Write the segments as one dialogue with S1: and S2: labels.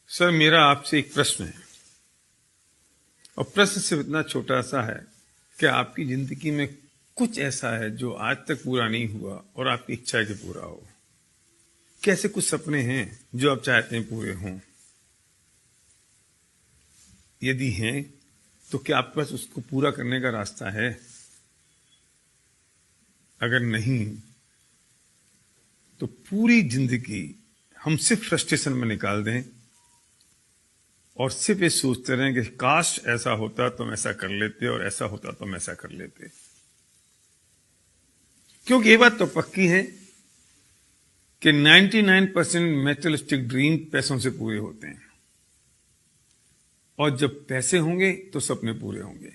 S1: Sir, मेरा आपसे एक प्रश्न है और प्रश्न सिर्फ इतना छोटा सा है कि आपकी जिंदगी में कुछ ऐसा है जो आज तक पूरा नहीं हुआ और आपकी इच्छा है कि पूरा हो। कैसे कुछ सपने हैं जो आप चाहते हैं पूरे हों? यदि हैं तो क्या आपके पास उसको पूरा करने का रास्ता है? अगर नहीं तो पूरी जिंदगी हम सिर्फ फ्रस्ट्रेशन में निकाल दें और सिर्फ ये सोचते रहें कि काश ऐसा होता तो हम ऐसा कर लेते और ऐसा होता तो हम ऐसा कर लेते। क्योंकि ये बात तो पक्की है कि 99% मैटेरियलिस्टिक ड्रीम पैसों से पूरे होते हैं और जब पैसे होंगे तो सपने पूरे होंगे।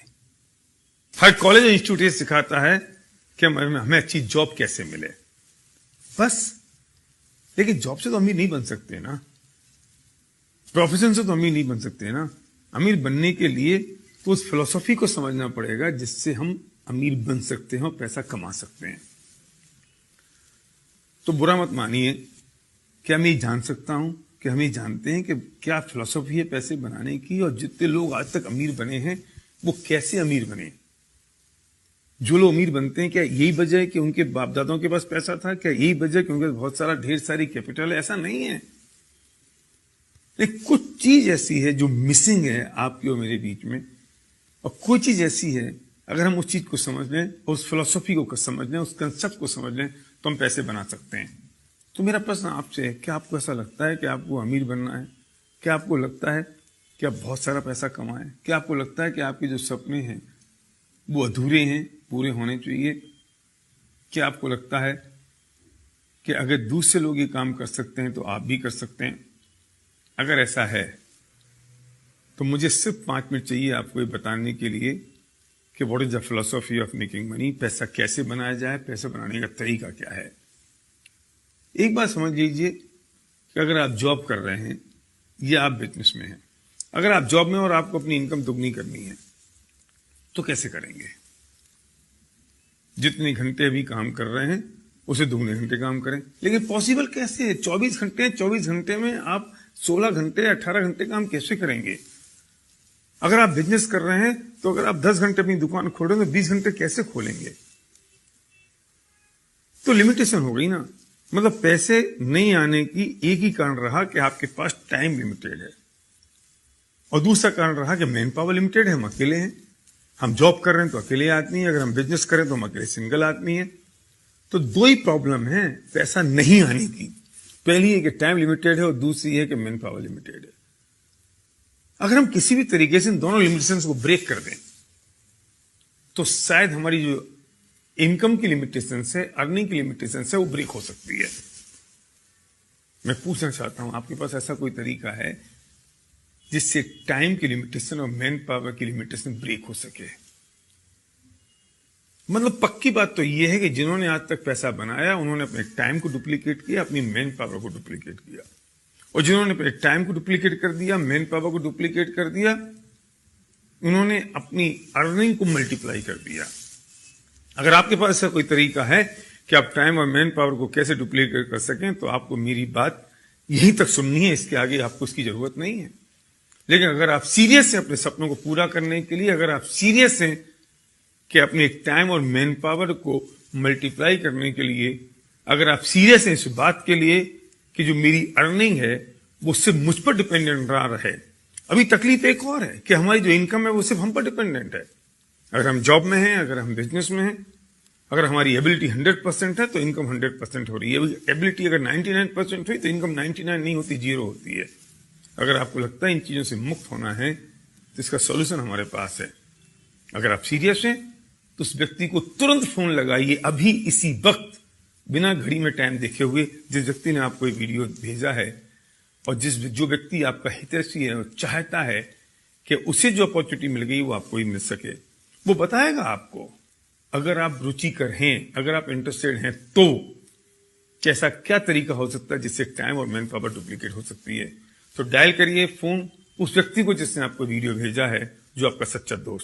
S1: हर कॉलेज इंस्टीट्यूट ये सिखाता है कि हमें अच्छी जॉब कैसे मिले, बस। लेकिन जॉब से तो अमीर नहीं बन सकते ना, प्रोफेशन से तो अमीर नहीं बन सकते ना। अमीर बनने के लिए तो उस फिलॉसफी को समझना पड़ेगा जिससे हम अमीर बन सकते हैं और पैसा कमा सकते हैं। तो बुरा मत मानिए कि मैं ये जान सकता हूं कि हम ये जानते हैं कि क्या फिलॉसफी है पैसे बनाने की, और जितने लोग आज तक अमीर बने हैं वो कैसे अमीर बने। जो लोग अमीर बनते हैं क्या यही वजह है कि उनके बाप दादाओं के पास पैसा था? क्या यही वजह है कि उनके पास बहुत सारा ढेर सारी कैपिटल है? ऐसा नहीं है। लेकिन कुछ चीज ऐसी है जो मिसिंग है आपकी और मेरे बीच में, और कोई चीज ऐसी है अगर हम उस चीज को समझ लें, उस फिलॉसफी को समझ लें, उस कंसेप्ट को समझ लें तो हम पैसे बना सकते हैं। तो मेरा प्रश्न आपसे है, क्या आपको ऐसा लगता है कि आपको अमीर बनना है? क्या आपको लगता है कि आप बहुत सारा पैसा कमाएं? क्या आपको लगता है कि आपके जो सपने हैं वो अधूरे हैं, पूरे होने चाहिए? क्या आपको लगता है कि अगर दूसरे लोग ये काम कर सकते हैं तो आप भी कर सकते हैं? अगर ऐसा है तो मुझे सिर्फ 5 मिनट चाहिए आपको ये बताने के लिए कि what is the philosophy of making money. पैसा कैसे बनाया जाए, पैसा बनाने का तरीका क्या है। एक बात समझ लीजिए कि अगर आप जॉब कर रहे हैं या आप बिजनेस में हैं, अगर आप जॉब में और आपको अपनी इनकम दुगनी करनी है तो कैसे करेंगे? जितने घंटे अभी काम कर रहे हैं उसे दुगने घंटे काम करें। लेकिन पॉसिबल कैसे है? 24 घंटे हैं, 24 घंटे में आप 16 घंटे 18 घंटे काम कैसे करेंगे? अगर आप बिजनेस कर रहे हैं तो अगर आप 10 घंटे अपनी दुकान खोलेंगे तो 20 घंटे कैसे खोलेंगे? तो लिमिटेशन हो गई ना। मतलब पैसे नहीं आने की एक ही कारण रहा कि आपके पास टाइम लिमिटेड है, और दूसरा कारण रहा कि मैन पावर लिमिटेड है, हम अकेले हैं। हम जॉब कर रहे हैं तो अकेले आदमी है, अगर हम बिजनेस करें तो हम अकेले सिंगल आदमी है। तो दो ही प्रॉब्लम है पैसा नहीं आने की। पहली है कि टाइम लिमिटेड है और दूसरी है कि मैन पावर लिमिटेड है। अगर हम किसी भी तरीके से इन दोनों लिमिटेशंस को ब्रेक कर दें तो शायद हमारी जो इनकम की लिमिटेशन है, अर्निंग की लिमिटेशन है, वो ब्रेक हो सकती है। मैं पूछना चाहता हूं, आपके पास ऐसा कोई तरीका है जिससे टाइम की लिमिटेशन और मैन पावर की लिमिटेशन ब्रेक हो सके? मतलब पक्की बात तो यह है कि जिन्होंने आज तक पैसा बनाया उन्होंने अपने टाइम को डुप्लीकेट किया, अपनी मैन पावर को डुप्लीकेट किया, और जिन्होंने अपने टाइम को डुप्लीकेट कर दिया, मैन पावर को डुप्लीकेट कर दिया, उन्होंने अपनी अर्निंग को मल्टीप्लाई कर दिया। अगर आपके पास ऐसा कोई तरीका है कि आप टाइम और मैन पावर को कैसे डुप्लीकेट कर सकें तो आपको मेरी बात यहीं तक सुननी है, इसके आगे आपको उसकी जरूरत नहीं है। लेकिन अगर आप सीरियस हैं अपने सपनों को पूरा करने के लिए, अगर आप सीरियस हैं कि अपने टाइम और मैन पावर को मल्टीप्लाई करने के लिए, अगर आप सीरियस हैं इस बात के लिए कि जो मेरी अर्निंग है वो सिर्फ मुझ पर डिपेंडेंट ना रहे। अभी तकलीफ एक और है कि हमारी जो इनकम है वो सिर्फ हम पर डिपेंडेंट है। अगर हम जॉब में हैं, अगर हम बिजनेस में हैं, अगर हमारी एबिलिटी 100% है तो इनकम 100% हो रही है। एबिलिटी अगर 99% हुई तो इनकम 99 नहीं होती, 0 होती है। अगर आपको लगता है इन चीजों से मुक्त होना है तो इसका सॉल्यूशन हमारे पास है। अगर आप सीरियस हैं तो उस व्यक्ति को तुरंत फोन लगाइए, अभी इसी वक्त, बिना घड़ी में टाइम देखे हुए, जिस व्यक्ति ने आपको ये वीडियो भेजा है, और जो व्यक्ति आपका हितैषी है और चाहता है कि उसे जो अपॉर्चुनिटी मिल गई वो आपको ही मिल सके, वो बताएगा आपको। अगर आप रुचिकर हैं, अगर आप इंटरेस्टेड हैं तो कैसा क्या तरीका हो सकता है जिससे टाइम और मैन पावर डुप्लीकेट हो सकती है। तो डायल करिए फोन उस व्यक्ति को जिसने आपको वीडियो भेजा है, जो आपका सच्चा दोस्त